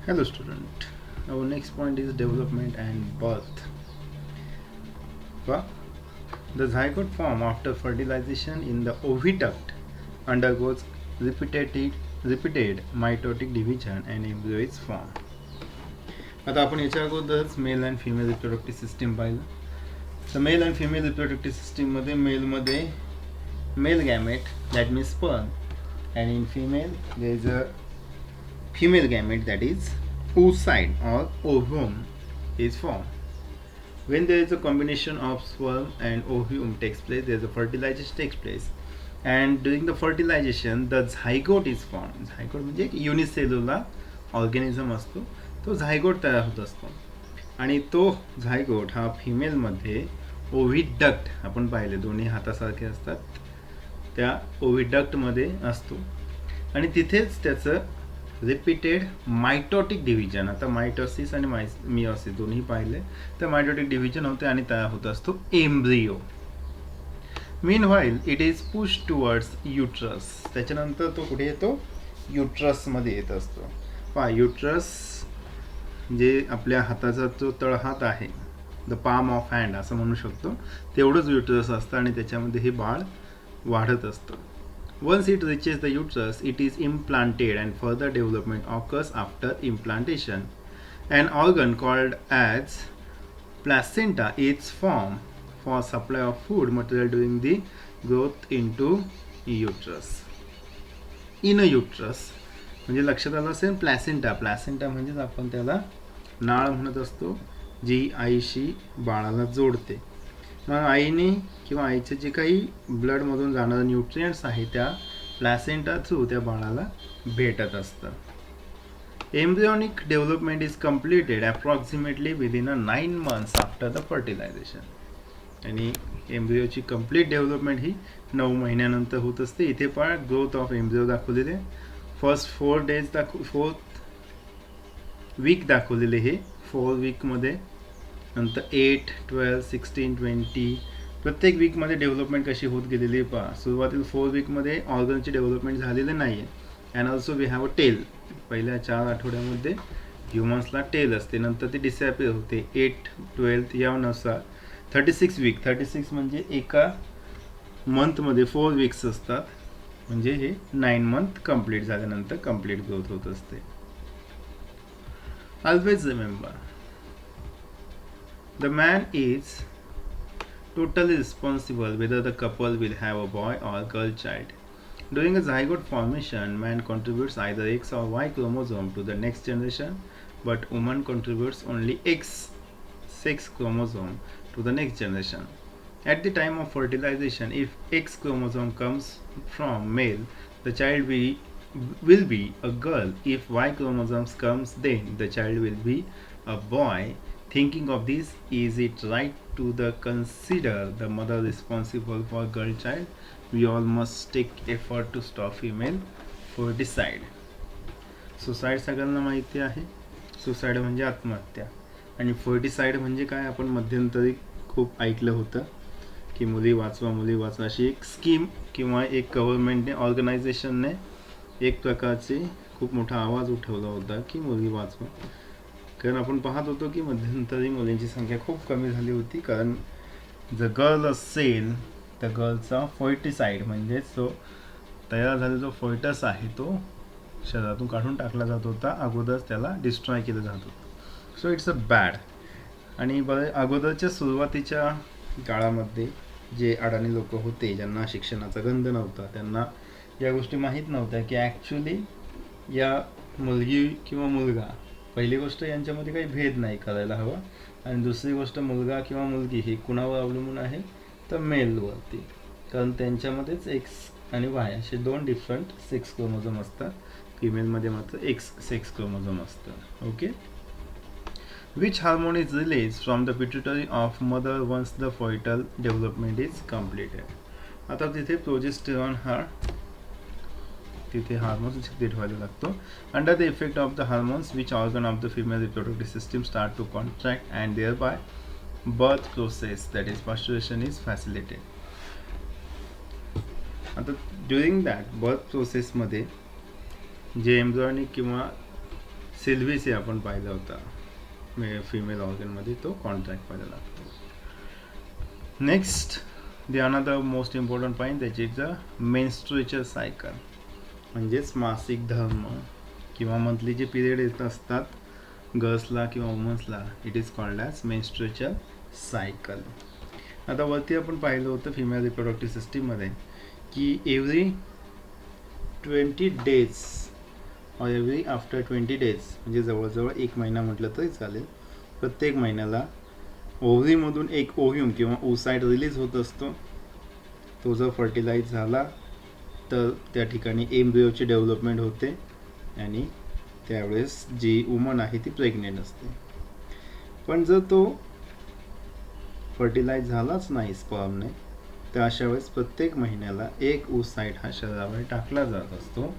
Hello student. Our next point is development and birth. Well, the zygote form after fertilization in the oviduct undergoes repeated mitotic division and embryo is formed. आता आपण याच्या अगोदरच male and female reproductive system पाहिलं. तर male and female reproductive सिस्टीममध्ये मेलमध्ये male gamete that means sperm and in female there is a female gamete that is oocyte or ovum is formed. When there is a combination of sperm and ovum takes place, there is a fertilization takes place, and during the fertilization the zygote is formed. Zygote म्हणजे एक unicellular organism असतो, तो zygote तयार होत असतो आणि तो zygote हा फिमेलमध्ये ओव्हिडक्ट आपण पाहिले दोन्ही हातासारखे असतात त्या ओव्हिडक्टमध्ये असतो आणि तिथेच त्याचं रिपीटेड मायटोटिक डिव्हिजन, आता मायटोसिस आणि मियोसिस दोन्ही पाहिले तर मायटोटिक डिव्हिजन होते आणि तयार होत असतो embryo. Meanwhile it is push towards uterus. त्याच्यानंतर तो कुठे येतो? युट्रसमध्ये येत असतो. पहा युट्रस जे आपल्या हाताचा जो तळहात आहे, द पाम ऑफ हँड असं म्हणू शकतो, तेवढंच युट्रस असतं आणि त्याच्यामध्ये हे बाळ वाढत असतं. Once it reaches the uterus, it is implanted and further development occurs after implantation. An organ called as placenta is formed for supply of food material during the growth into uterus. In a uterus म्हणजे लक्षात आलं असेल placenta. Placenta म्हणजेच आपण त्याला नाळ म्हणत असतो, जी आईशी बाळाला जोडते. मग आईने किंवा आईचे जे काही ब्लडमधून जाणारं न्यूट्रियंट्स आहे त्या प्लॅसेंटा थ्रू त्या बाळाला भेटत असतं. Embryonic development is completed approximately within 9 months after the fertilization. आणि एम्ब्रियोची कम्प्लीट डेव्हलपमेंट ही 9 महिन्यानंतर होत असते. इथे पण ग्रोथ ऑफ एम्ब्रियो दाखवलेले, फर्स्ट 4th वीक दाखवलेले हे 4 वीकमध्ये, नंतर 8, 12, 16, 20 प्रत्येक वीकमध्ये डेव्हलपमेंट कशी होत गेलेली आहे पहा. सुरुवातीला 4 वीकमध्ये ऑर्गनची डेव्हलपमेंट झालेली नाही आहे. And also we have a tail. पहिल्या 4 आठवड्यामध्ये ह्युमन्सला टेल असते, नंतर ती डिसॅपिअर होते 8, 12 यानुसार 36 वीक. 36 म्हणजे एका मंथमध्ये 4 वीक्स असतात, म्हणजे हे 9 month कंप्लीट झाल्यानंतर कंप्लीट ग्रोथ होत असते. Always remember, the man is totally responsible whether the couple will have a boy or girl child. During a zygote formation, man contributes either X or Y chromosome to the next generation, but woman contributes only X sex chromosome to the next generation. At the time of fertilization, if X chromosome comes from male, the child will be a girl. If Y chromosomes comes, then the child will be a boy. Thinking of this, is it right to consider the mother responsible for girl child? We all must take effort to stop female ferticide. Suicide सगळ्यांना माहिती आहे. Suicide म्हणजे आत्महत्या आणि फर्टिसाईड म्हणजे काय, आपण मध्यंतरी खूप ऐकलं होतं की मुली वाचवा मुली वाचवा अशी एक स्कीम किंवा एक गव्हर्नमेंटने ऑर्गनायझेशनने एक प्रकारचे खूप मोठा आवाज उठवला होता की मुली वाचवा. कारण आपण पाहत होतो की मध्यंतरी मुलींची संख्या खूप कमी झाली होती, कारण जर गर्ल असेल तर गर्लचा फर्टिसाईड म्हणजेच जो तयार झालेला जो फर्टस आहे तो शरीरातून काढून टाकला जात होता, अगोदरच त्याला डिस्ट्रॉय केलं जात होतं. So it's a bad. आणि बरं अगोदरच्या सुरुवातीच्या काळामध्ये जे अडाणी लोक होते, ज्यांना शिक्षणाचा गंध नव्हता, त्यांना या गोष्टी माहीत नव्हत्या की ॲक्च्युली या मुलगी किंवा मुलगा, पहिली गोष्ट यांच्यामध्ये काही भेद नाही करायला हवा, आणि दुसरी गोष्ट मुलगा किंवा मुलगी ही कुणावर अवलंबून आहे तर मेलवरती, कारण त्यांच्यामध्येच एक्स आणि वाय असे 2 डिफरंट सेक्स क्रोमोझोम असतात. फिमेलमध्ये मात्र एक्स सेक्स क्रोमोझोम असतं. Okay. Which hormone is released from the pituitary of mother once the fetal development is completed? आता तिथे प्रोजेस्टेरॉन हा तिथे हार्मोन्स सिक्रेट व्हायला लागतो. Under the effect of the hormones which organ of the female reproductive system start to contract and thereby birth process that is parturition is facilitated. आता during that birth प्रोसेसमध्ये जे embryonic किंवा सिल्व्हिसी आपण पाहिला होता, female ऑर्गनमध्ये तो contract व्हायला लागतो. Next the another most important point that is the menstrual cycle, म्हणजेच मासिक धर्म किंवा मंथली जे पिरियड येत असतात गर्ल्सला किंवा वुमन्सला, it is called as menstruation cycle. आता वरती आपण पाहिलं होतं फिमेल रिप्रोडक्टिव्ह सिस्टीममध्ये की एव्हरी 20 days और एव्हरी आफ्टर 20 days, म्हणजे जवळजवळ 1 महिना म्हटलं तरी चालेल, प्रत्येक महिन्याला ओव्हरीमधून एक ओव्ह्यूम किंवा ओसाइट रिलीज होत असतो. तो जर फर्टिलाइज झाला तर त्या ठिकाणी एम्ब्रिओची डेव्हलपमेंट होते आणि त्यावेळेस जी वुमन आहे ती प्रेग्नेंट असते. पण जर तो फर्टिलाइज झालाच नाही स्पर्मने, तर अशा वेळेस प्रत्येक महिन्याला एक ओसाइट हा शरीरावर टाकला जात असतो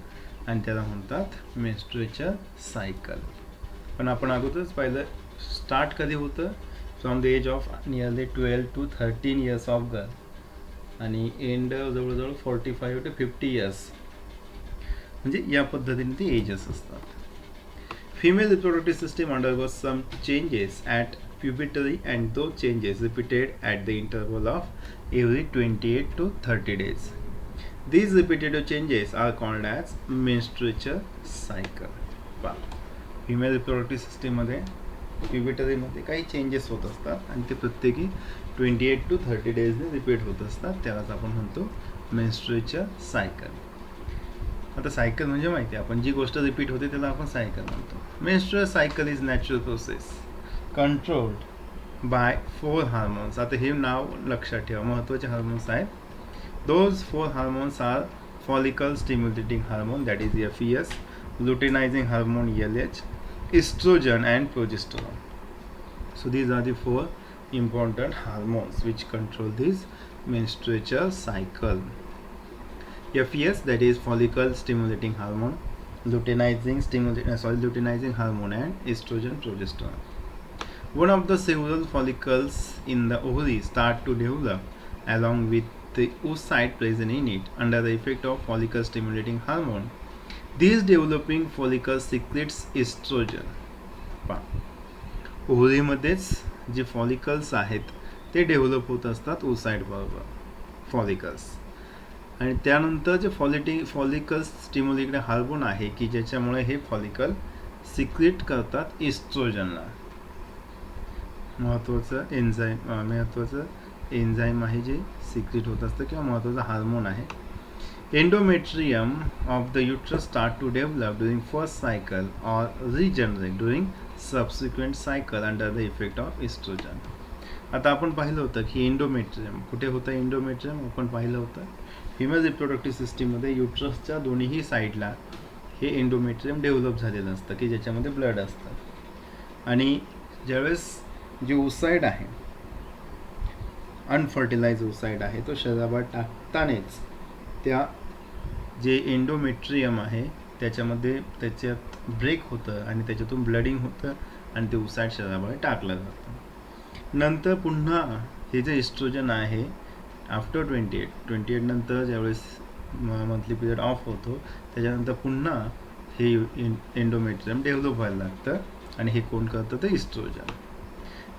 आणि त्याला म्हणतात मेन्स्ट्रुएचर सायकल. पण आपण अगोदरच पाहिलं स्टार्ट कधी होतं, from the age of nearly 12 to 13 years of girl आणि एंड जवळजवळ 45 to 50 years, म्हणजे या पद्धतीने ते एजेस असतात. Female reproductive system undergoes some changes at puberty and those changes repeated at the interval of every 28 to 30 days. These repetitive changes are called as menstrual cycle. Female reproductive सिस्टीममध्ये प्युबर्टरीमध्ये काही changes होत असतात आणि ते प्रत्येकी 28 to 30 डेजने repeat होत असतात, त्यालाच आपण म्हणतो मेन्स्ट्रुएचर सायकल. आता सायकल म्हणजे माहिती आहे, आपण जी गोष्ट रिपीट होते त्याला आपण सायकल म्हणतो. Menstrual cycle is natural process controlled by 4 hormones. आता हे नाव लक्षात ठेवा, महत्त्वाचे हार्मोन्स आहेत. Those 4 hormones are follicle stimulating hormone that is FES, luteinizing hormone LH, estrogen and progesterone. So these are the 4 important hormones which control this menstrual cycle. FES, that is follicle stimulating hormone, luteinizing hormone and estrogen progesterone. One of the several follicles in the ovary start to develop along with the oocyte present in it under the effect of follicle stimulating hormone. These developing follicles secretes estrogen. ओव्हरीमध्येच जे follicles आहेत ते develop होत असतात oocyte बरोबर, follicles, आणि त्यानंतर जे follicles stimulating hormone आहे की ज्याच्यामुळे हे फॉलिकल सिक्रेट करतात एस्ट्रोजनला. महत्त्वाचं एन्झाईम आहे जे सिक्रेट होत असतं किंवा महत्त्वाचा हार्मोन आहे. Endometrium of the uterus start to develop during first cycle or regenerate during subsequent cycle under the effect of estrogen. आता आपण पाहिलं होतं की एंडोमेट्रियम कुठे होतं. एंडोमेट्रियम आपण पाहिलं होतं फिमेल रिप्रोडक्टिव्ह सिस्टीममध्ये युट्रसच्या दोन्ही साईडला हे एंडोमेट्रियम डेव्हलप झालेलं असतं की ज्याच्यामध्ये ब्लड असतं, आणि ज्यावेळेस जे ओसाइड आहे अनफर्टिलाइज ओसाइड आहे तो शरीराबाहेर टाकतानेच त्या जे एंडोमेट्रियम आहे त्याच्यामध्ये त्याच्यात ब्रेक होतं आणि त्याच्यातून ब्लडिंग होतं आणि ते ओसाइड शरीराबाहेर टाकलं जातं. नंतर पुन्हा हे जे एस्ट्रोजन आहे आफ्टर 28 नंतर ज्यावेळेस मंथली पिरियड ऑफ होतो त्याच्यानंतर पुन्हा हे एंडोमेट्रियम डेव्हलप व्हायला लागतं आणि हे कोण करतं तर oestrogen.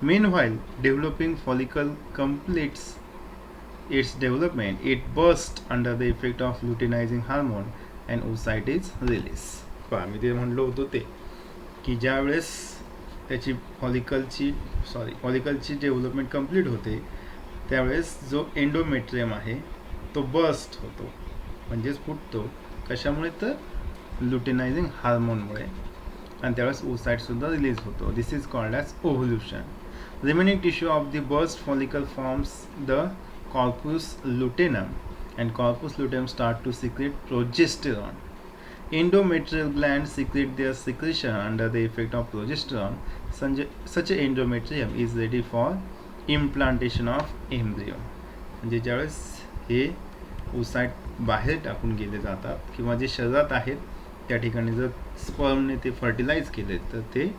Meanwhile, developing follicle completes its development, it bursts under the effect of luteinizing hormone and oocyte is released. मी ते म्हणलो होतो ते की ज्यावेळेस त्याची फॉलिकलची डेव्हलपमेंट कंप्लीट होते त्यावेळेस जो एंडोमेट्रियम आहे तो बर्स्ट होतो, म्हणजेच फुटतो. कशामुळे तर लुटेनायझिंग हार्मोनमुळे, आणि त्यावेळेस oocyteसुद्धा रिलीज होतो. This is called as ovulation. Remaining tissue of the burst follicle forms the corpus luteum, and corpus luteum start to secrete progesterone. Endometrial glands secrete their secretion under the effect of progesterone. Such a endometrium is ready for implantation of embryo. म्हणजे ज्यावेळेस हे oocyte बाहेर टाकून गेले जातात किंवा जे शरीरात आहेत त्या ठिकाणी जर स्पर्मने ते फर्टिलाइज केले तर ते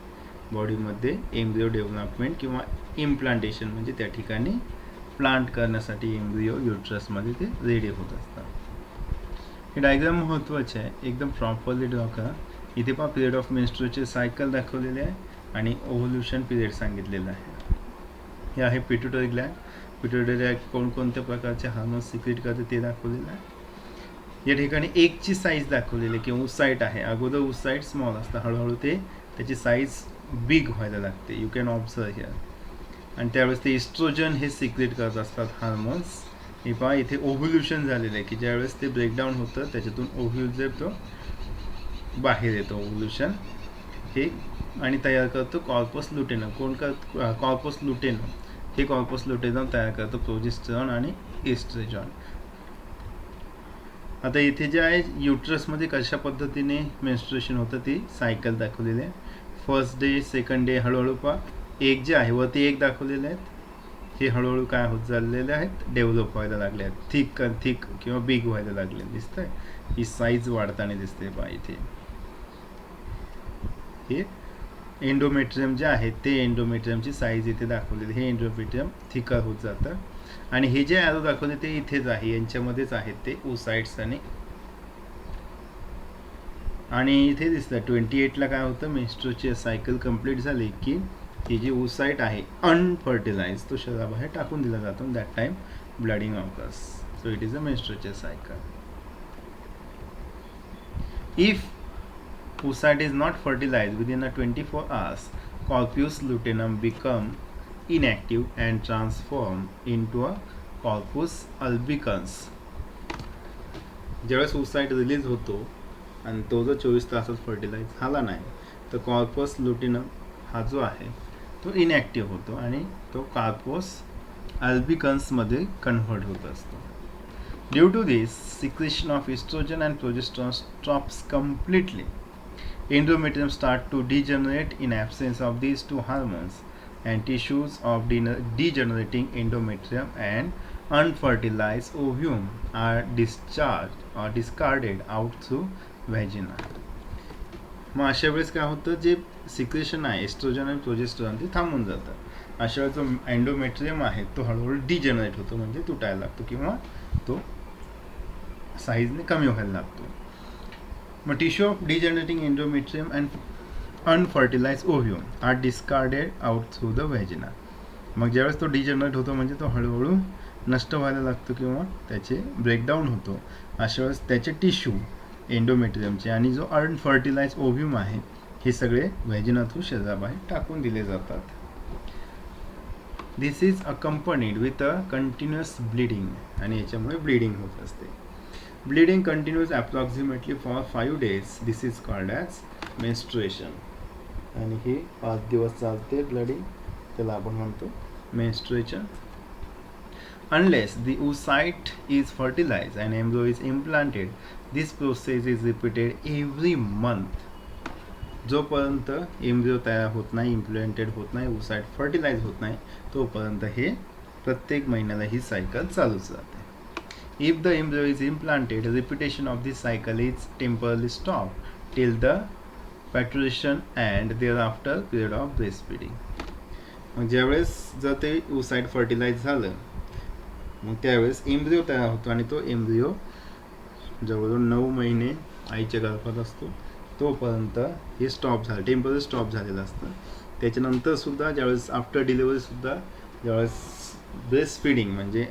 बॉडीमध्ये एम्ब्रियो डेव्हलपमेंट किंवा इम्प्लांटेशन म्हणजे त्या ठिकाणी प्लांट करण्यासाठी एम्ब्रियो युट्रसमध्ये ते रेडी होत असतात. हे डायग्राम महत्त्वाचे आहे, एकदम प्रॉपरली ड्रॉ करा. इथे पहा पिरियड ऑफ मेन्स्ट्रुअलचे सायकल दाखवलेले आहे आणि ओव्होल्युशन पिरियड सांगितलेलं आहे. हे आहे पिट्युटरी ग्लॅन्ड. पिट्युटरी ग्लॅन्ड कोणकोणत्या प्रकारचे हार्मोन्स सिक्रेट करते ते दाखवलेलं आहे. या ठिकाणी एकची साईज दाखवलेली आहे की ऊसाईट आहे. अगोदर ऊसाईट स्मॉल असतं, हळूहळू ते त्याची साईज बिग व्हायला लागते. You can observe here. आणि त्यावेळेस ते इस्ट्रोजन हे सिक्रेट करत असतात हार्मोन्स. हे पहा इथे ओव्होल्युशन झालेलं आहे की ज्यावेळेस ते ब्रेकडाऊन होतं त्याच्यातून ओव्ह्यूल तो बाहेर येतो ओव्होल्युशन हे आणि तयार करतो कॉर्पस लुटेनम. कोण कॉर्पस लुटेनम. हे कॉर्पस लुटेनम तयार करतं प्रोजेस्टेरॉन आणि एस्ट्रोजन. आता इथे जे आहे युट्रसमध्ये कशा पद्धतीने मेन्स्ट्रुएशन होतं ती सायकल दाखवलेली आहे. फर्स्ट डे, सेकंड डे, हळूहळू पहा एक जे आहे वरती एक दाखवलेले आहेत. हे हळूहळू काय होत चाललेले आहेत, डेव्हलप व्हायला लागले आहेत. थिक किंवा बिग व्हायला लागले दिसतंय. ही साईज वाढताना दिसते पहा इथे. हे एंडोमेट्रियम जे आहे ते एंडोमेट्रियमची साईज इथे दाखवलेली. हे एंडोमेट्रियम थिकर होत जातं आणि हे जे ॲरो दाखवले ते इथेच आहे, यांच्यामध्येच आहेत ते ओसाइट्स आणि इथे दिसतं 28ला काय होतं, मेन्स्ट्रुअलची सायकल कंप्लीट झाली की ही जी ओसाइट आहे अनफर्टिलाइज तो शरीराबाहेर टाकून दिला जातो. That time blooding occurs. So it is a menstrual cycle. If oocyte is not fertilized within a 24 hours, corpus luteum become inactive and transform into a corpus albicans. ज्यावेळेस oocyte release होतो आणि तो जर 24 तासात फर्टिलाइज झाला नाही तर corpus लुटिनम हा जो आहे तो इनॅक्टिव्ह होतो आणि तो कॉर्पस अल्बिकन्समध्ये कन्व्हर्ट होत असतो. Due to this secretion of estrogen and progesterone stops completely. Endometrium start to degenerate in absence of these two hormones, and tissues of degenerating endometrium and unfertilized ovum are discharged or discarded out through vagina. मग अशा वेळेस काय होतं, जे secretion आहे oestrogen आणि progesterone ते थांबून जातं. अशा वेळेस जो एंडोमेट्रियम आहे तो हळूहळू डिजेनरेट होतो म्हणजे तुटायला लागतो किंवा तो साईजने कमी व्हायला लागतो. मग tissue of degenerating endometrium and unfertilize ovum are discarded out through the vagina. मग ज्यावेळेस तो डिजेनरेट होतो म्हणजे तो हळूहळू नष्ट व्हायला लागतो किंवा त्याचे ब्रेकडाऊन होतो. अशा वेळेस त्याचे टिश्यू एंडोमेट्रियमचे आणि जो अनफर्टिलाइज ओव्ह्यूम आहे हे सगळे व्हॅजिना थ्रू शरीराबाहेर टाकून दिले जातात. This is accompanied with a continuous bleeding आणि याच्यामुळे ब्लिडिंग होत असते. Bleeding continues approximately for 5 days. This is called as menstruation. आणि हे 5 दिवस चालते ब्लडिंग, त्याला आपण म्हणतो menstruation. Unless the oocyte is fertilized and embryo is implanted, this process is repeated every month. जोपर्यंत एम्ब्रियो तयार होत नाही, इम्प्लांटेड होत नाही, oocyte फर्टिलाइज होत नाही तोपर्यंत हे प्रत्येक महिन्याला ही सायकल चालूच राहते. If the embryo is implanted, repetition of this cycle is temporarily stopped till the parturition and thereafter period of breastfeeding. मग ज्यावेळेस जर ते oocyte फर्टिलाइज झालं मग त्यावेळेस एम्ब्रियो तयार होतो आणि तो एम्ब्रियो जवळजवळ 9 महिने आईच्या गर्भात असतो तोपर्यंत हे स्टॉप झालं, टेम्पररी स्टॉप झालेलं असतं. त्याच्यानंतर सुद्धा ज्यावेळेस आफ्टर डिलिव्हरी सुद्धा ज्यावेळेस ब्रेस्ट फीडिंग म्हणजे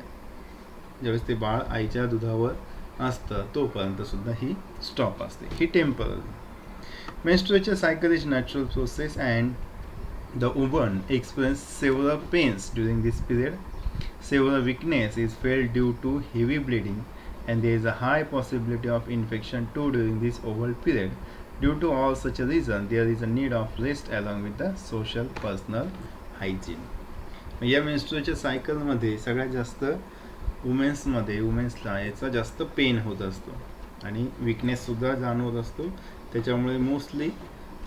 ज्यावेळेस ते बाळ आईच्या दुधावर असतं तोपर्यंत सुद्धा ही स्टॉप असते, ही temporary. Menstruation cycle is natural process and the woman experience several pains during this period. Several weakness is felt due to heavy bleeding and there is a high possibility of infection too during this oval period. Due to all such a reason, there is a need of rest along with the social personal hygiene. या menstruation सायकलमध्ये सगळ्यात जास्त वुमेन्सला याचा जास्त pen होत असतो आणि विकनेससुद्धा जाणवत असतो. त्याच्यामुळे मोस्टली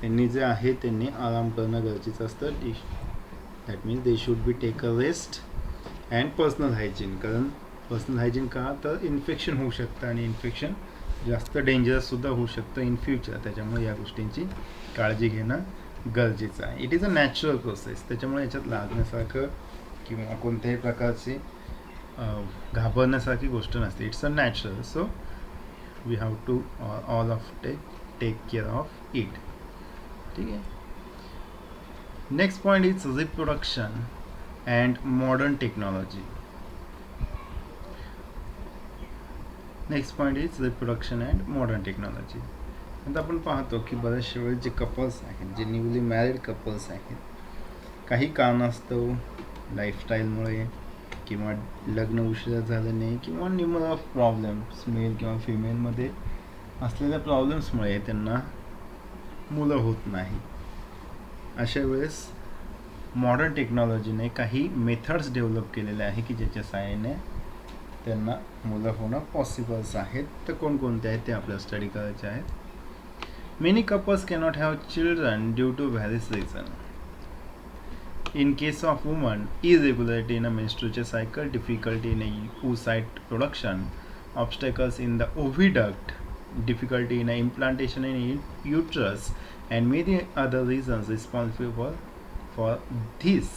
त्यांनी जे आहे त्यांनी आराम करणं गरजेचं असतं. That means they should be take a rest and personal hygiene. कारण पर्सनल हायजीन का तर इन्फेक्शन होऊ शकतं आणि इन्फेक्शन जास्त डेंजरससुद्धा होऊ शकतं इन फ्युचर. त्याच्यामुळे या गोष्टींची काळजी घेणं गरजेचं आहे. It is a natural process. त्याच्यामुळे याच्यात लागण्यासारखं किंवा कोणत्याही प्रकारची घाबरण्यासारखी गोष्ट नसते. It's a natural. So we have to all of take care of it. ठीक आहे. Next point is reproduction and modern technology. Next point is reproduction and modern technology. आता आपण पाहतो की बऱ्याचशा वेळेस जे कपल्स आहेत, जे न्यूली मॅरिड कपल्स आहेत, काही कारणास्तव लाईफस्टाईलमुळे किंवा लग्न उशिरा झाल्याने किंवा न्यूमर ऑफ प्रॉब्लेम्स मेल किंवा फिमेलमध्ये असलेल्या प्रॉब्लेम्समुळे त्यांना मुलं होत नाही. अशा वेळेस मॉडर्न टेक्नॉलॉजीने काही मेथड्स डेव्हलप केलेले आहे की ज्याच्या सहाय्याने त्यांना मुलं होणं पॉसिबल्स आहेत. तर कोणकोणते आहेत ते आपल्याला स्टडी करायचे आहेत. Many couples cannot have children due to various reason. In case of women, irregularity in a menstrual cycle, difficulty in a oocyte production, obstacles in the oviduct, difficulty in a implantation in uterus, and many other reasons responsible for this.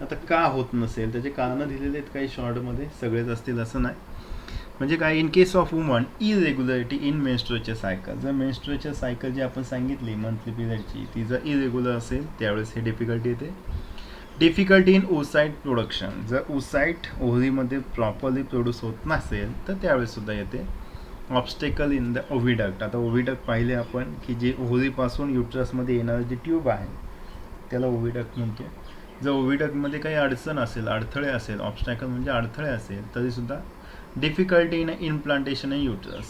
आता का होत नसेल त्याचे कारण दिलेले आहेत काही शॉर्टमध्ये, सगळेच असतील असं नाही. म्हणजे काय, in case of woman इरेग्युलरिटी in menstruation cycle. जर मेन्स्ट्रुएशन सायकल जी आपण सांगितली मंथली पिरियडची ती जर इरेग्युलर असेल त्यावेळेस हे डिफिकल्टी येते. Difficulty in oocyte production. जर ओसाईट ओव्हरीमध्ये प्रॉपरली प्रोड्यूस होत नसेल तर त्यावेळेस सुद्धा येते. Obstacle in the oviduct. आता ओव्हिडक्ट पाहिले आपण की जे ओव्हरीपासून युट्रसमध्ये येणारं जे ट्यूब आहे त्याला ओव्हिडक्ट म्हणतो. जर ओव्हिडक्टमध्ये काही अडचण असेल, अडथळे असेल, ऑब्स्टॅकल म्हणजे अडथळे असेल तरीसुद्धा difficulty in implantation in uterus.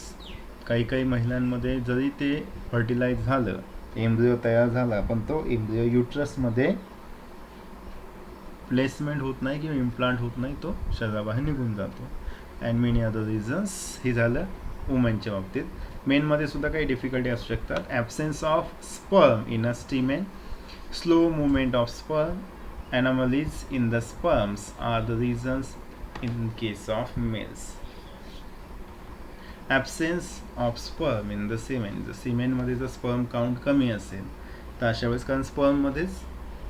काही काही महिलांमध्ये जरी ते फर्टिलाइज झालं, एम्ब्रिओ तयार झाला, पण तो एम्ब्रिओ युट्रसमध्ये प्लेसमेंट होत नाही किंवा इम्प्लांट होत नाही, तो शरीराबाहेर निघून जातो. And many other reasons. हे झालं वुमनच्या बाबतीत. मेनमध्ये सुद्धा काही डिफिकल्टी असू शकतात. Absence of sperm in a semen, slow movement of sperm, anomalies in the sperms are the reasons in case of males. Absence of sperm in the semen. जर सीमेनमध्ये जर sperm count कमी असेल तर अशा वेळेस, कारण स्पर्ममध्येच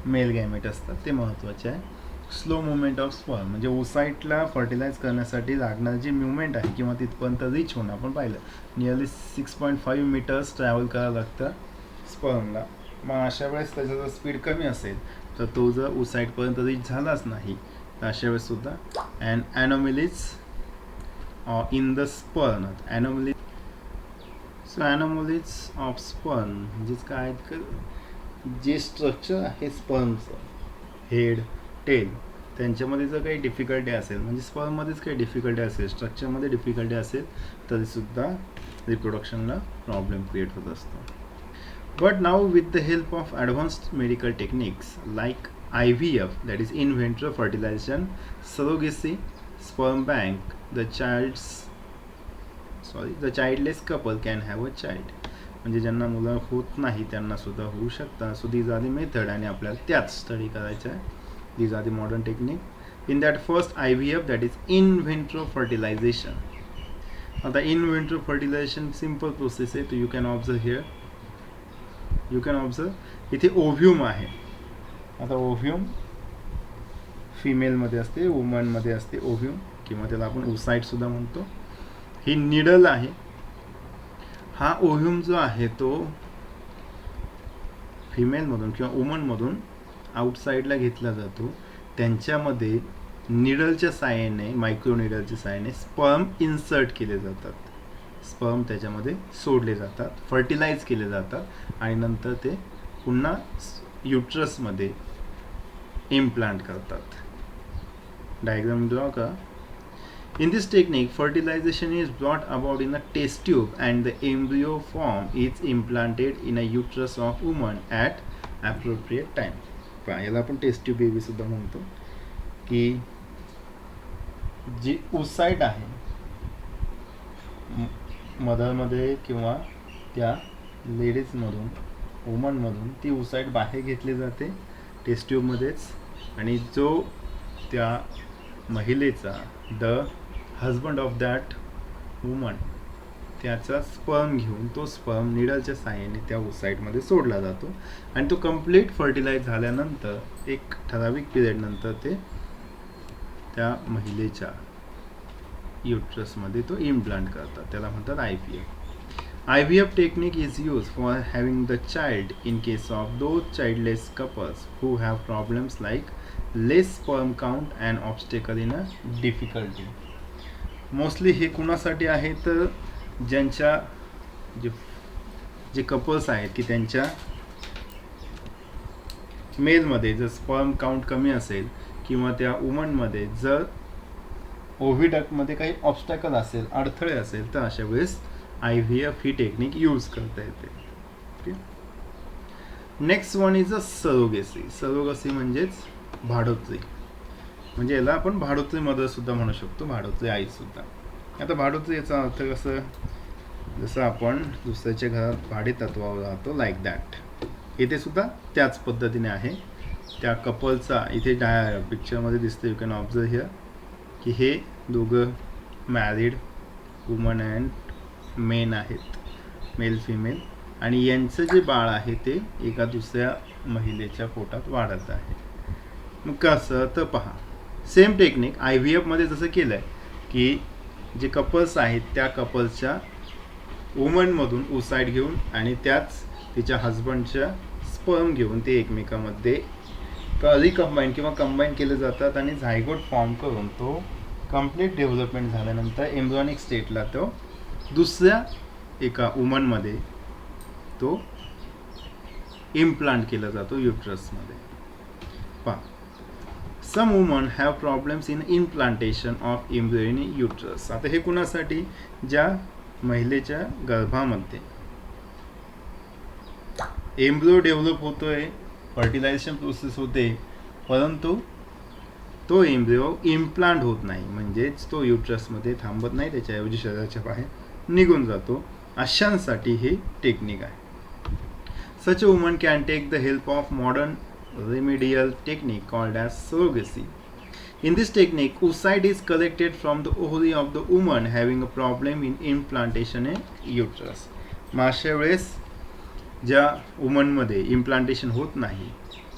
मेल गॅमेट असतात, ते महत्त्वाचे आहे. स्लो मुवमेंट ऑफ स्पर्म म्हणजे ओसाईटला फर्टिलाइज करण्यासाठी लागणारी जी मुवमेंट आहे किंवा तिथपर्यंत रीच होणं, आपण पाहिलं नियरली 6.5 मीटर्स ट्रॅव्हल करावं लागतं स्पर्मला. मग अशा वेळेस त्याचा जर स्पीड कमी असेल तर तो जर ओसाईटपर्यंत रीच झालाच नाही तर अशा वेळेस सुद्धा. And anomalies in the sperm. Anomalies. So anomalies of sperm म्हणजेच काय, जे स्ट्रक्चर आहे स्पर्मचं, हेड, टेल, त्यांच्यामध्ये जर काही डिफिकल्टी असेल, म्हणजे स्पर्ममध्येच काही डिफिकल्टी असेल, स्ट्रक्चरमध्ये डिफिकल्टी असेल तरीसुद्धा रिप्रोडक्शनला प्रॉब्लेम क्रिएट होत असतो. But now with the help of advanced medical techniques like IVF, that is in vitro fertilization, surrogacy, sperm bank, the childless couple can have a child. म्हणजे ज्यांना मुलं होत नाही त्यांना सुद्धा होऊ शकतात. So these are the method आणि आपल्याला त्याच स्टडी करायचं आहे. These are the modern technique. In that first IVF, that is in vitro fertilisation. आता in vitro fertilisation simple process आहे. तो you can observe here. You can observe इथे ovum आहे. आता ओव्ह्यूम फिमेलमध्ये असते, वुमनमध्ये असते ओव्ह्यूम, किंवा त्याला आपण ओसाईटसुद्धा म्हणतो. ही निडल आहे. हा ओव्ह्यूम जो आहे तो फिमेलमधून किंवा वुमनमधून आउटसाईडला घेतला जातो. त्यांच्यामध्ये निडलच्या साहाय्याने, मायक्रो निडलच्या साहाय्याने स्पर्म इन्सर्ट केले जातात. स्पर्म त्याच्यामध्ये सोडले जातात, फर्टिलाइज केले जातात आणि नंतर ते पुन्हा युट्रसमध्ये इम्प्लांट करतात. डायग्राम ड्रॉ करा. In this technique, fertilization is brought about in a test tube and the embryo form is implanted in a uterus of woman at appropriate time. याला आपण टेस्ट ट्यूब बेबी सुद्धा म्हणतो. की जी oocyte आहे मदरमध्ये किंवा त्या लेडीजमधून, वुमनमधून, ती ओसाईट बाहेर घेतली जाते टेस्ट ट्यूबमध्येच, आणि जो त्या महिलेचा the husband of that woman त्याचा स्पर्म घेऊन तो स्पर्म निडलच्या साहाय्याने त्या ओसाईटमध्ये सोडला जातो आणि तो कंप्लीट फर्टिलाइज झाल्यानंतर एक ठराविक पिरियडनंतर ते त्या महिलेच्या युट्रसमध्ये तो इम्प्लांट करतात. त्याला म्हणतात IVF. IVF technique is used for having the child in case of those childless couples who have problems like less sperm count and obstacle in a difficulty. Mostly हे कुणासाठी आहे तर ज्यांच्या जे जे कपल्स आहेत की त्यांच्या मेलमध्ये जर स्पर्म काउंट कमी असेल किंवा त्या वुमनमध्ये जर ओव्हिडक्टमध्ये काही ऑब्स्टॅकल असेल, अडथळे असेल, तर अशा वेळेस IVF ही टेक्निक यूज करता येते. Okay. Next one is a surrogacy. Surrogacy म्हणजेच भाडोत्री. म्हणजे याला आपण भाडोत्री मदर सुद्धा म्हणू शकतो, भाडोत्री आई सुद्धा. आता भाडोत्री याचा अर्थ कसं, जसं आपण दुसऱ्याच्या घरात भाडे तत्वावर राहतो लाईक दॅट. इथे सुद्धा त्याच पद्धतीने आहे. त्या कपलचा इथे पिक्चरमध्ये दिसतं, यू कॅन ऑब्झर्व हिअर, की हे दोघं मॅरिड वुमन अँड मेन आहेत, मेल फिमेल, आणि यांचं जे बाळ आहे ते एका दुसऱ्या महिलेच्या पोटात वाढत आहे. मग कसं तर पहा, सेम टेक्निक IVF मध्ये जसं केलं आहे की जे कपल्स आहेत त्या कपल्सच्या वुमनमधून ओसाईड घेऊन आणि त्याच तिच्या हजबंडच्या स्पर्म घेऊन ते एकमेकांमध्ये रिकंबाईन किंवा कंबाईन केले जातात आणि झायगोट फॉर्म करून तो कंप्लीट डेव्हलपमेंट झाल्यानंतर एम्ब्रियॉनिक स्टेटला तो दुसऱ्या एका वुमनमध्ये तो इम्प्लांट केला जातो युट्रसमध्ये. पहा, some woman have problems in implantation of embryo in uterus. आता हे कुणासाठी, ज्या महिलेच्या गर्भामध्ये एम्ब्रियो डेव्हलप होतोय, फर्टिलायझेशन प्रोसेस होते, परंतु तो एम्ब्रियो इम्प्लांट होत नाही, म्हणजेच तो युट्रसमध्ये थांबत नाही, त्याच्याऐवजी शरीराच्या बाहेर निघून जातो, अशांसाठी हे टेक्निक आहे. Such a woman can take the help of modern remedial technique called as surrogacy. In this technique, oocyte is collected from the ovary of the woman having a problem in implantation in uterus. अशा वेळेस ज्या वुमनमध्ये implantation होत नाही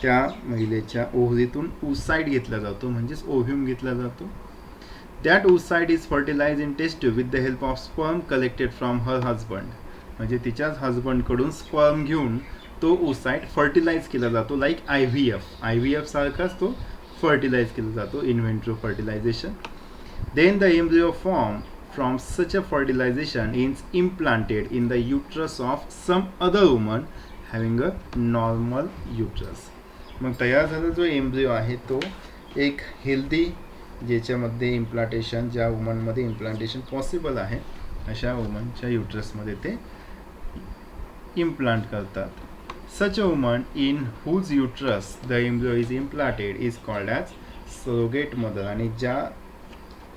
त्या महिलेच्या ओव्हरीतून oocyte घेतला जातो, म्हणजेच ओव्ह्यूम घेतला जातो. That oocyte is fertilized in test tube with the help of sperm collected from her husband. म्हणजे तिच्याच हजबंडकडून स्पर्म घेऊन तो oocyte फर्टिलाइज केला जातो, लाईक IVF सारखाच तो फर्टिलाइज केला जातो, in vitro fertilization. Then the embryo form from such a fertilization is implanted in the uterus of some other woman having a normal uterus. मग तयार झालेला जो एम्ब्रियो आहे तो एक हेल्दी, ज्याच्यामध्ये इम्प्लांटेशन, ज्या वुमनमध्ये इम्प्लांटेशन पॉसिबल आहे अशा वुमनच्या युट्रसमध्ये ते इम्प्लांट करतात. Such a woman in whose uterus the embryo is implanted is called as surrogate mother. आणि ज्या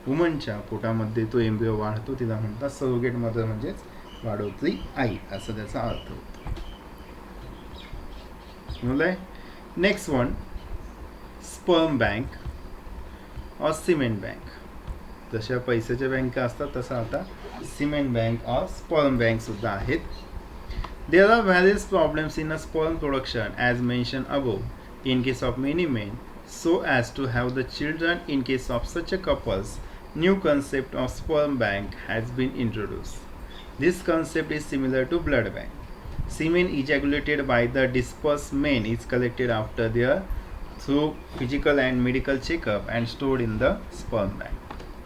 वुमनच्या पोटामध्ये तो एम्ब्रियो वाढतो तिला म्हणतात सरोगेट मदर, म्हणजेच वाढवत्री आई, असं त्याचा अर्थ होतो. नेक्स्ट वन, स्पर्म बँक और सिमेंट बँक. जशा पैशाच्या बँका असतात तसं आता सिमेंट बँक और स्पर्म बँक सुद्धा आहेत. There are various problems in a sperm production as mentioned above in case of many men, so as to have the children in case of such a couples, new concept of sperm bank has been introduced. This concept is similar to blood bank. Semen ejaculated by the dispersed men is collected after their through physical and medical checkup and stored in the sperm bank.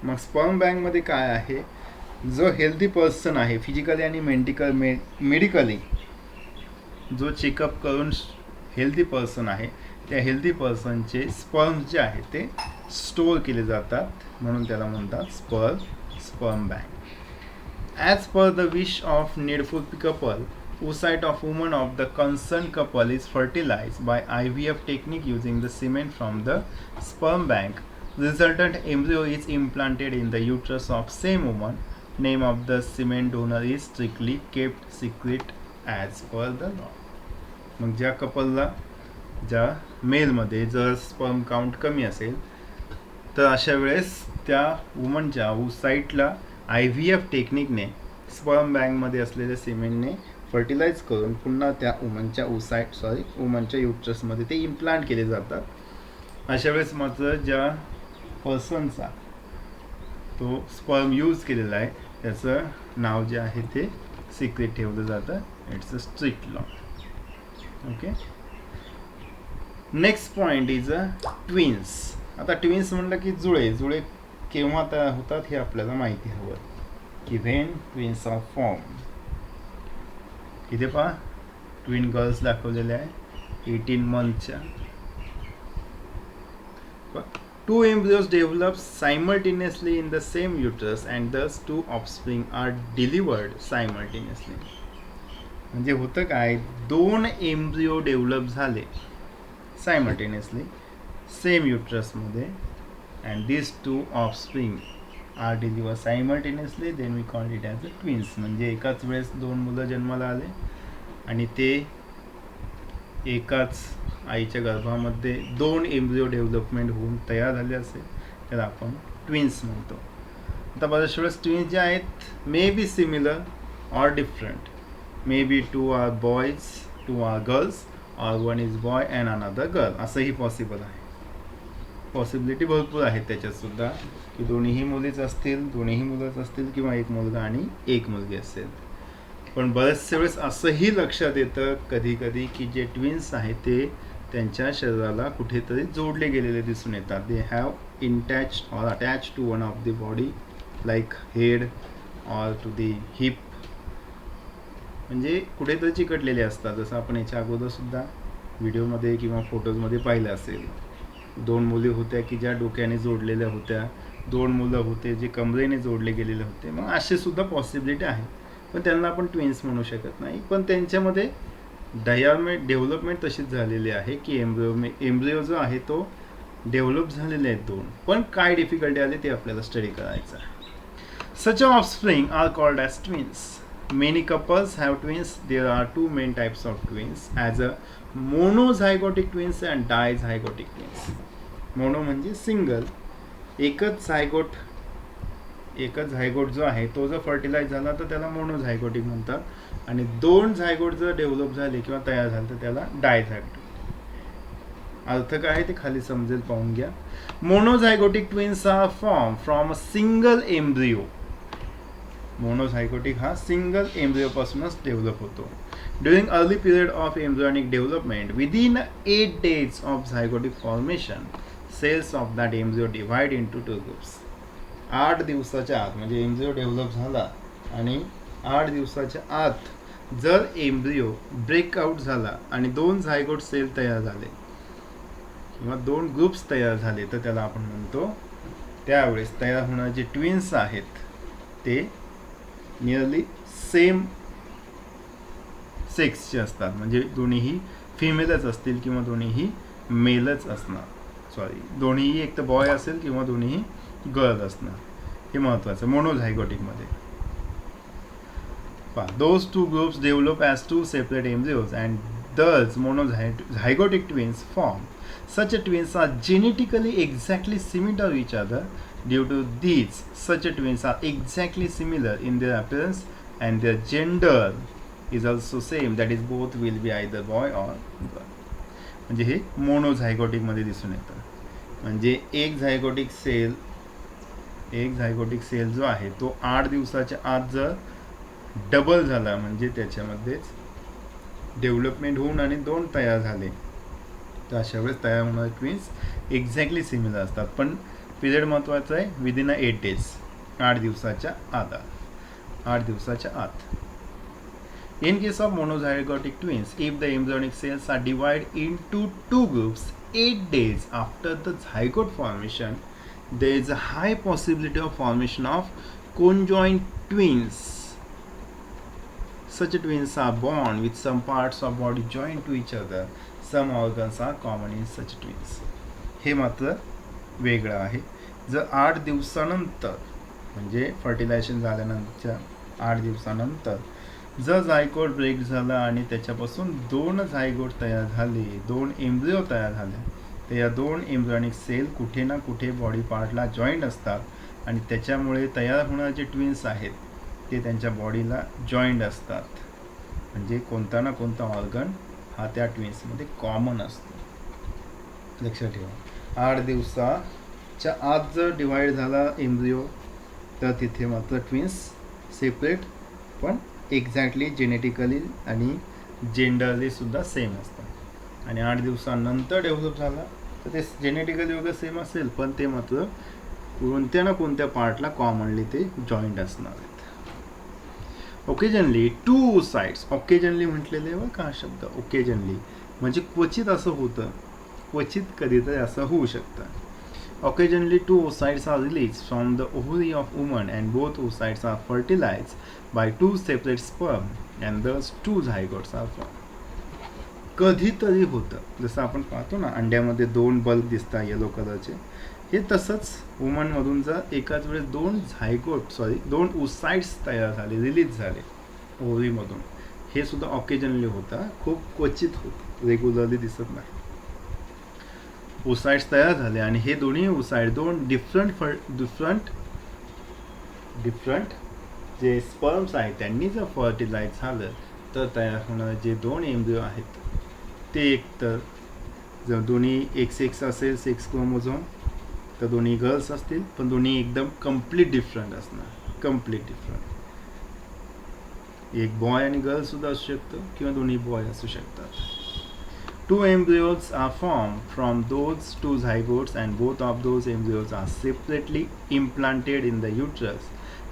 मग sperm bank मध्ये काय आहे, जो healthy person आहे physically आणि medically जो checkup करून healthy person आहे त्या हेल्दी पर्सनचे स्पर्म जे आहे ते स्टोअर केले जातात, म्हणून त्याला म्हणतात sperm bank. As per the wish of needful couple, oocyte of woman of the concerned couple is fertilized by IVF technique using the semen from the sperm bank. Resultant embryo is implanted in the uterus of same woman. Name of the semen donor is strictly kept secret as per the law. मग ज्या कपलला, ज्या मेलमध्ये जर sperm count कमी असेल तर अशा वेळेस त्या वुमनच्या oocyteला IVF टेक्निकने स्पर्म बँकमध्ये असलेल्या सिमेंटने फर्टिलाइज करून पुन्हा त्या वुमनच्या युट्रसमध्ये ते इम्प्लांट केले जातात. अशा वेळेस मात्र ज्या पर्सनचा तो स्पर्म यूज केलेला आहे त्याचं नाव जे आहे ते सिक्रेट ठेवलं जातं. It's a strict law. Okay. Next point is a twins. आता ट्विन्स म्हणलं की जुळे केव्हा तयार होतात हे आपल्याला माहिती हवं की व्हेन ट्विन्स आर फॉर्म. इथे पहा ट्विन गर्ल्स दाखवलेल्या आहे 18 मंथच्या. Two embryos develop simultaneously in the same uterus and thus two offspring are delivered simultaneously. म्हणजे होतं काय, 2 एम्ब्रिओ डेव्हलप झाले सायमल्टेनियसली सेम युट्रसमध्ये and this 2 offspring are deliver simultaneously, then we call it as a twins. म्हणजे एकाच वेळेस 2 मुलं जन्माला आले आणि ते एकाच आईच्या गर्भामध्ये 2 एम्ब्रिओ डेव्हलपमेंट होऊन तयार झाले असेल तर आपण ट्विन्स म्हणतो. आता बऱ्याचशा वेळेस ट्विन्स जे आहेत may be similar or different. May be 2 are boys, 2 are girls, or 1 is boy and another girl. असंही पॉसिबल आहे. पॉसिबिलिटी भरपूर आहेत त्याच्यातसुद्धा की दोन्हीही मुलीच असतील, दोन्हीही मुलंच असतील किंवा एक मुलगा आणि एक मुलगी असेल. पण बरेचसे वेळेस असंही लक्षात येतं कधी कधी की जे ट्विन्स आहेत ते त्यांच्या शरीराला कुठेतरी जोडले गेलेले दिसून येतात. They have intact or attach to one of the body like head or to the hip. म्हणजे कुठेतरी चिकटलेले असतात. जसं आपण याच्या अगोदरसुद्धा व्हिडिओमध्ये किंवा फोटोजमध्ये पाहिलं असेल. 2 मुली होत्या की ज्या डोक्याने जोडलेल्या होत्या, 2 मुलं होते जे कमरेने जोडले गेलेले होते. मग असे सुद्धा पॉसिबिलिटी आहे. पण त्यांना आपण ट्विन्स म्हणू शकत नाही. पण त्यांच्यामध्ये डेव्हलपमेंट तशीच झालेली आहे की एम्ब्रिओ जो आहे तो डेव्हलप झालेले आहेत 2. पण काय डिफिकल्टी आली ते आपल्याला स्टडी करायचं आहे. Such offspring are called as twins. Many couples have twins. There are 2 main types of twins as a monozygotic twins and dizygotic twins. Mono म्हणजे सिंगल, एकच झायगोट जो आहे तो जर फर्टिलाइज झाला तर त्याला मोनोझायगोटिक म्हणतात. आणि 2 झायगोट जर डेव्हलप झाले किंवा तयार झाले तर त्याला डायझायगोटिक. अर्थ काय आहे ते खाली समजेल, पाहून घ्या. Monozygotic twins are form from a single embryo. Monozygotic हा सिंगल एम्ब्रिओपासूनच डेव्हलप होतो. During early period of embryonic development within 8 days of zygotic formation cells of that embryo divide into 2 groups. 8 दिवसाच्या आत म्हणजे एम्ब्रिओ डेव्हलप झाला आणि 8 दिवसाच्या आत जर एम्ब्रिओ ब्रेकआउट झाला आणि 2 झायगोट सेल तयार झाले किंवा 2 ग्रुप्स तयार झाले तर त्याला आपण म्हणतो, त्यावेळेस तयार होणारे जे ट्विन्स आहेत ते नियरली सेम सेक्सचे असतात. म्हणजे दोन्हीही फिमेलच असतील किंवा दोन्हीही मेलच असणार. दोन्हीही एक तर बॉय असेल किंवा दोन्हीही गर्ल असणार. हे महत्त्वाचं मोनोझायगोटिकमध्ये. Those 2 groups develop as 2 separate embryos and thus monozygotic twins form. Such twins are genetically exactly similar to each other. Due to these, such twins are exactly similar in their appearance and their gender is also same. That is, both will be either boy or girl. म्हणजे हे मोनोझायगोटिकमध्ये दिसून येतं. म्हणजे एक झायगोटिक sale जो आहे तो 8 दिवसाच्या आत जर डबल झाला म्हणजे त्याच्यामध्येच डेव्हलपमेंट होऊन आणि 2 तयार झाले तर अशा वेळेस तयार होणारे ट्विन्स एक्झॅक्टली सिमिलर असतात. पण पिरियड महत्त्वाचा आहे, विदिन 8 days, 8 दिवसाच्या आत. In case of monozygotic twins, if the embryonic cells are divided into 2 groups 8 days after the zygote formation, there is a high possibility of formation of conjoined twins. Such twins are born with some parts of body joined to each other. Some organs are common in such twins. हे मात्र वेगळं आहे. जर 8 दिवसानंतर म्हणजे fertilisation झाल्यानंतर 8 दिवसानंतर जर झायगोट ब्रेक झाला आणि त्याच्यापासून 2 झायगोट तयार झाले, 2 एम्ब्रिओ तयार झाले, तर या 2 एम्ब्रियोनिक सेल कुठे ना कुठे बॉडी पार्टला जॉईंट असतात आणि त्याच्यामुळे तयार होणारे जे ट्विन्स आहेत ते त्यांच्या बॉडीला जॉईंट असतात. म्हणजे कोणता ना कोणता ऑर्गन हा त्या ट्विन्समध्ये कॉमन असतो. लक्षात ठेवा. 8 दिवसाच्या आत जर डिवाईड झाला एम्ब्रिओ तर तिथे मात्र ट्विन्स सेपरेट पण एक्झॅक्टली जेनेटिकली आणि जेंडरली सुद्धा सेम असतात. आणि 8 दिवसानंतर डेव्हलप झाला तर ते जेनेटिकली वगैरे सेम असेल, पण ते मात्र कोणत्या ना कोणत्या पार्टला कॉमनली ते जॉईंट असणार आहेत. ओकेजनली टू साइड्स, ओकेजनली म्हटलेले व का शब्द ओकेजनली म्हणजे क्वचित असं होतं, क्वचित कधीतरी असं होऊ शकतं. Occasionally two oocytes are released from the ovary of woman and both oocytes are fertilized by two separate sperm and thus two zygotes are formed. कधीतरी होतं, जसं आपण पाहतो ना अंड्यामध्ये 2 बल्ब दिसतात येलो कलरचे, हे तसंच वुमनमधून जर एकाच वेळेस 2 oocytes तयार झाले, रिलीज झाले ओव्हरीमधून, हे सुद्धा ऑकेजनली होतं, खूप क्वचित होतं, रेग्युलरली दिसत नाही. oocytes तयार झाले आणि हे दोन्ही oocyte 2 डिफरंट जे स्पर्म्स आहेत त्यांनी जर फर्टिलाइज झालं तर तयार होणारे जे 2 एम्ब्रिओ आहेत ते एक तर जर दोन्ही XX असेल, 6 क्रोमोझोम, तर दोन्ही गर्ल्स असतील, पण दोन्ही एकदम कम्प्लीट डिफरंट असणार, कम्प्लीट डिफरंट. एक बॉय आणि गर्ल सुद्धा असू शकतं किंवा दोन्ही बॉय असू शकतात. 2 embryos are formed from those 2 zygotes and both of those embryos are separately implanted in the uterus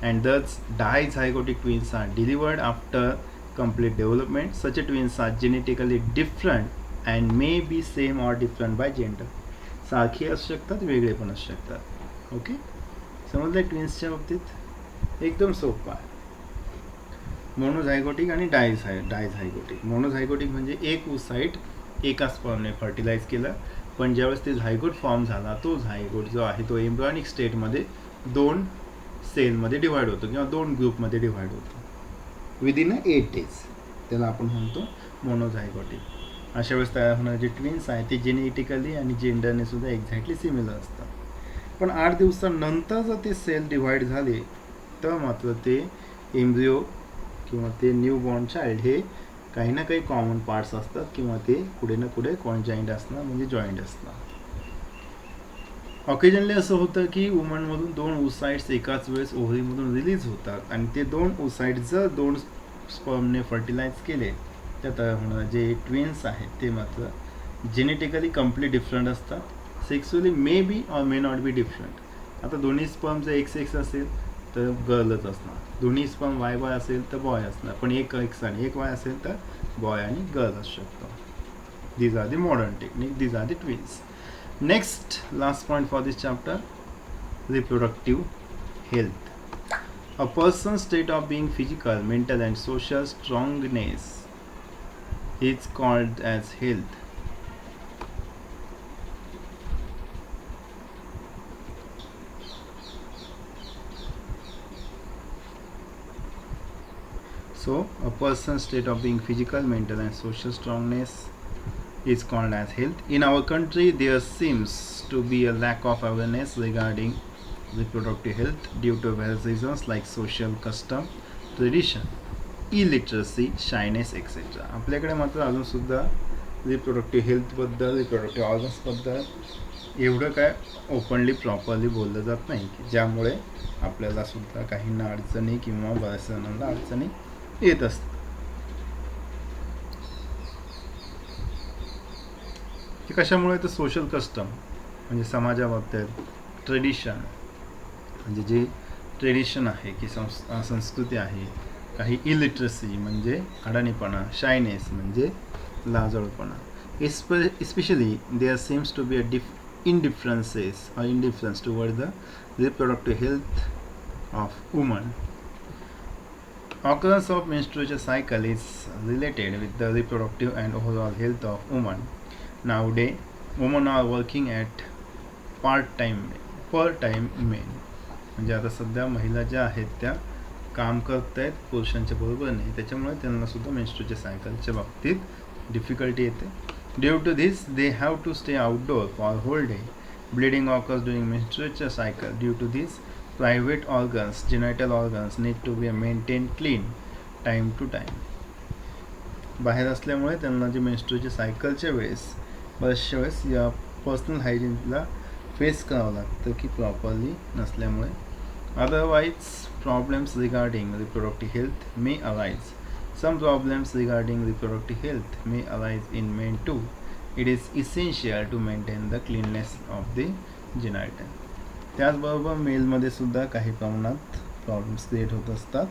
and thus dizygotic twins are delivered after complete development. Such twins are genetically different and may be same or different by gender. सारखे असू शकतात, वेगळे पण असू शकतात. Okay, समजलं ट्विन्सच्या बाबतीत एकदम सोपं आहे. मोनोझायगोटिक आणि डायझायगोटिक. मोनोझायगोटिक म्हणजे एक oocyte एका स्पर्मने फर्टिलाइज केलं, पण ज्यावेळेस ते झायगोट फॉर्म झाला तो झायगोट जो आहे तो एम्ब्रियॉनिक स्टेटमध्ये 2 सेलमध्ये डिव्हाइड होतो किंवा 2 ग्रुपमध्ये डिव्हाइड होतो विदिन 8 days. त्याला आपण म्हणतो मोनोझायगोटिक. अशा वेळेस तयार होणारे जे ट्विन्स आहेत ते जेनेटिकली आणि जेंडरने सुद्धा एक्झॅक्टली सिमिलर असतात. पण 8 दिवसानंतर जर ते सेल डिव्हाइड झाले तर मात्र ते एम्ब्रिओ किंवा ते न्यू बॉर्न चाइल्ड हे काही ना काही कॉमन पार्ट्स असतात किंवा ते पुढे ना पुढे कॉन्जॉईंट असणार म्हणजे जॉईंट असणार. ऑकेजनली असं होतं की वुमनमधून 2 oocytes एकाच वेळेस ओव्हरीमधून रिलीज होतात आणि ते 2 oocytes जर 2 स्पर्मने फर्टिलाइज केले तर तयार होणारे जे ट्विन्स आहेत ते मात्र जेनेटिकली कम्प्लीट डिफरंट असतात. Sexually may be or may not be different. आता दोन्ही स्पर्म जर XX असेल तर गर्लच असणार, दोन्ही स्पर्म Y असेल तर बॉय असणार, पण एक X आणि एक Y असेल तर बॉय आणि गर्ल असू शकतो. These are the modern technique, these are the twins. Next last point for this chapter, reproductive health. A person state of being physical, mental and social strongness is called as health. So, a person's state of being physical, mental and social strongness is called as health. In our country, there seems to be a lack of awareness regarding reproductive health due to various reasons like social custom, tradition, illiteracy, shyness, etc. आपल्याकडे मात्र अजून सुद्धा reproductive हेल्थबद्दल, reproductive ऑर्गन्सबद्दल एवढं काय openly properly बोललं जात नाही, ज्यामुळे आपल्याला सुद्धा काहींना अडचणी किंवा बऱ्याच जणांना अडचणी येत असतं. हे कशामुळे तर सोशल कस्टम म्हणजे समाजाबाबतीत, ट्रेडिशन म्हणजे जे ट्रेडिशन आहे की संस्कृती आहे, काही इलिटरसी म्हणजे अडाणीपणा, शायनेस म्हणजे लाजळूपणा. Especially there seems to be a indifference toward the reproductive health of women. Occurrence of menstruation cycle is related with the reproductive and overall health of women. Nowadays, women are working at part-time men. म्हणजे आता सध्या महिला ज्या आहेत त्या काम करत आहेत पुरुषांच्या बरोबर नाही, त्याच्यामुळे त्यांना सुद्धा मेन्स्ट्रुएशन सायकलच्या बाबतीत डिफिकल्टी येते. Due to this they have to stay outdoor for whole day. Bleeding occurs during menstruation cycle. Due to this, private organs, genital organs need to be maintained clean time to time. बाहेर असल्यामुळे त्यांना जे menstruation सायकलच्या वेळेस बऱ्याचशा वेळेस या personal हायजीनला face करावं लागतं की प्रॉपरली नसल्यामुळे. Otherwise problems regarding reproductive health may arise. Some problems regarding reproductive health may arise in men too. It is essential to maintain the cleanliness of the genital. त्याचबरोबर मेलमध्ये सुद्धा काही प्रमाणात प्रॉब्लेम्स क्रिएट होत असतात.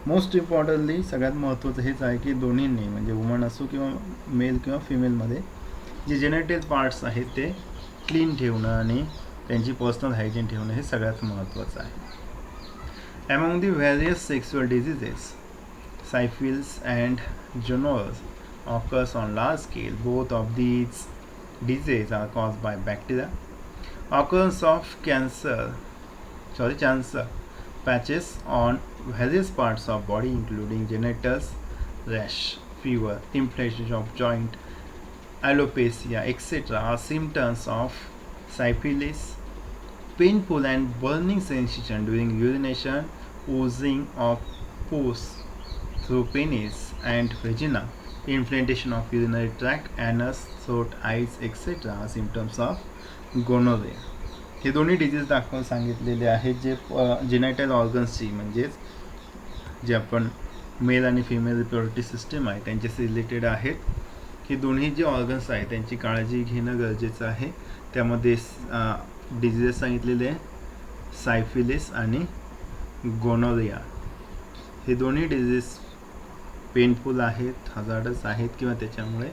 मोस्ट इम्पॉर्टंटली सगळ्यात महत्त्वाचं हेच आहे की दोन्हींनी म्हणजे वुमन असो किंवा मेल किंवा फिमेलमध्ये जे जेनेटल पार्ट्स आहेत ते क्लीन ठेवणं आणि त्यांची पर्सनल हायजीन ठेवणं हे सगळ्यात महत्त्वाचं आहे. Among the various sexual diseases, syphilis and gonorrhea occurs on large scale. Both of these diseases are caused by bacteria. Occurrence of cancer patches on various parts of body including genitals, rash, fever, inflammation of joint, alopecia, etc. are symptoms of syphilis. Painful and burning sensation during urination, oozing of pus through penis and vagina, inflammation of urinary tract, anus, throat, eyes, etc. are symptoms of gonorrhea. हे दोन्ही disease सांगितलेले आहेत जे genital ऑर्गन्सची म्हणजेच जे आपण mail आणि female reproductive system आहे त्यांच्याशी रिलेटेड आहेत. हे दोन्ही जे ऑर्गन्स आहेत त्यांची काळजी घेणं गरजेचं आहे. त्यामध्ये डिजीजेस सांगितलेले सायफिलिस आणि गोनोरिया. हे दोन्ही डिजीज पेनफुल आहेत, हजार्डस आहेत किंवा त्याच्यामुळे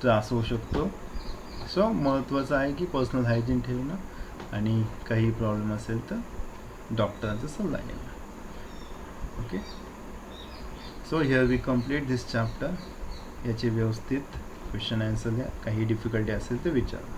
त्रास होऊ शकतो. सो महत्त्वाचं आहे की पर्सनल हायजीन ठेवणं आणि काही प्रॉब्लेम असेल तर डॉक्टरांचा सल्ला घेणं. Okay, so here we complete this chapter. याचे व्यवस्थित क्वेश्चन आन्सर द्या. काही डिफिकल्टी असेल तर विचारा.